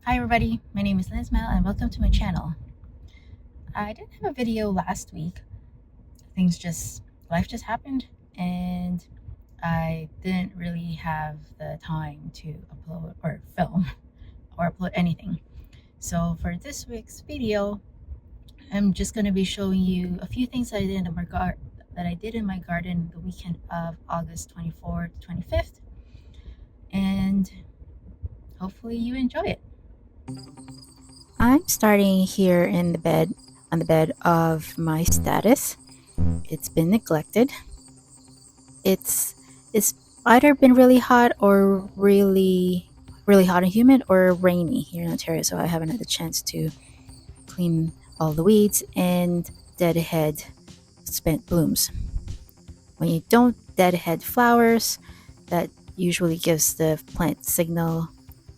Hi everybody, my name is Linsmel and welcome to my channel. I didn't have a video last week. Life just happened and I didn't really have the time to upload or film or upload anything. So for this week's video, I'm just going to be showing you a few things that I did in my garden the weekend of August 24th to 25th, and hopefully you enjoy it. I'm starting here in the bed, on the bed of my status. It's been neglected. It's either been really hot or really hot and humid, or rainy here in Ontario, so I haven't had the chance to clean all the weeds and deadhead spent blooms. When you don't deadhead flowers, that usually gives the plant signal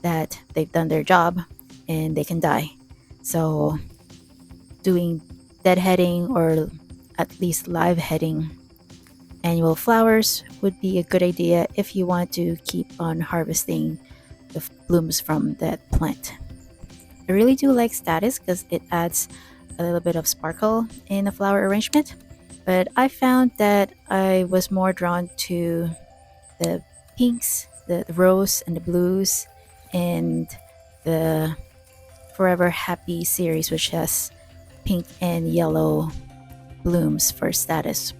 that they've done their job and they can die. So doing deadheading, or at least live heading annual flowers, would be a good idea if you want to keep on harvesting the blooms from that plant. I really do like status because it adds a little bit of sparkle in the flower arrangement, but I found that I was more drawn to the pinks, the rose and the blues, and the Forever Happy series, which has pink and yellow blooms for status.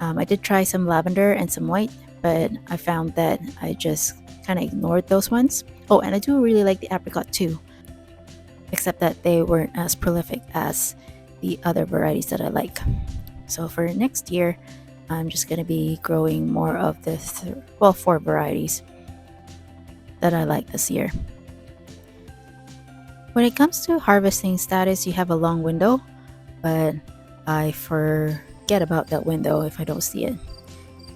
I did try some lavender and some white, but I found that I just kind of ignored those ones. Oh, and I do really like the apricot too, except that they weren't as prolific as the other varieties that I like. So for next year, I'm just going to be growing more of the 4 varieties that I like this year. When it comes to harvesting status, you have a long window, but I forget about that window if I don't see it.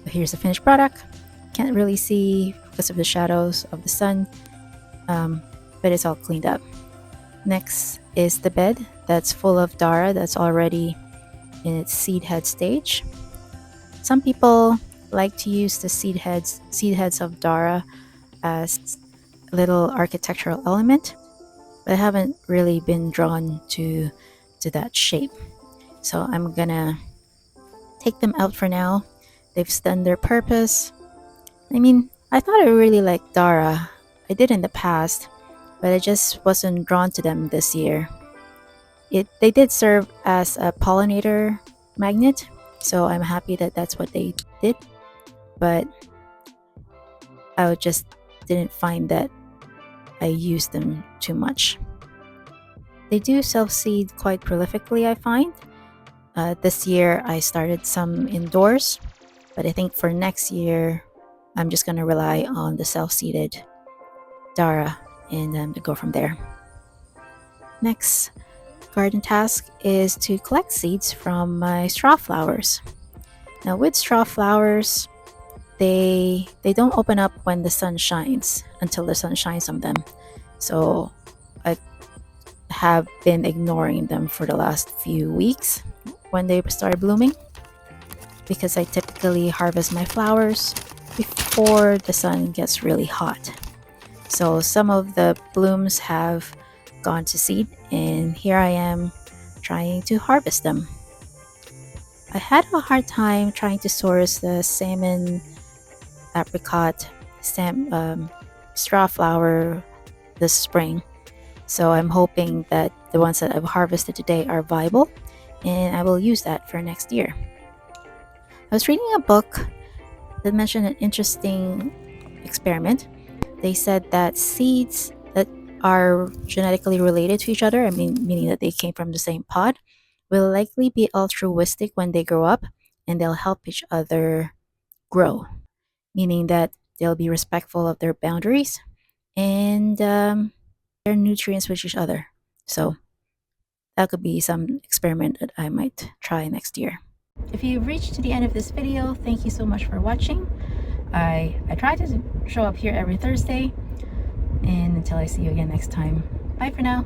But here's the finished product. Can't really see because of the shadows of the sun, but it's all cleaned up. Next is the bed that's full of Dara that's already in its seed head stage. Some people like to use the seed heads of Dara as a little architectural element, but I haven't really been drawn to that shape. So I'm gonna take them out for now. They've done their purpose. I mean, I thought I really liked Dara. I did in the past, but I just wasn't drawn to them this year. They did serve as a pollinator magnet, so I'm happy that that's what they did, but I just didn't find that I used them too much. They do self-seed quite prolifically, I find. This year I started some indoors, but I think for next year I'm just going to rely on the self-seeded Dara and go from there. Next garden task is to collect seeds from my Strawflowers. Now with Strawflowers, they don't open up when the sun shines, until the sun shines on them. So I have been ignoring them for the last few weeks when they started blooming, because I typically harvest my flowers before the sun gets really hot. So some of the blooms have gone to seed, and here I am trying to harvest them. I had a hard time trying to source the salmon, apricot, Strawflower this spring, so I'm hoping that the ones that I've harvested today are viable, and I will use that for next year. I was reading a book that mentioned an interesting experiment. They said that seeds that are genetically related to each other, meaning that they came from the same pod, will likely be altruistic when they grow up, and they'll help each other grow, meaning that they'll be respectful of their boundaries and share nutrients with each other. So that could be some experiment that I might try next year. If you've reached to the end of this video, thank you so much for watching. I try to show up here every Thursday, and until I see you again next time, bye for now.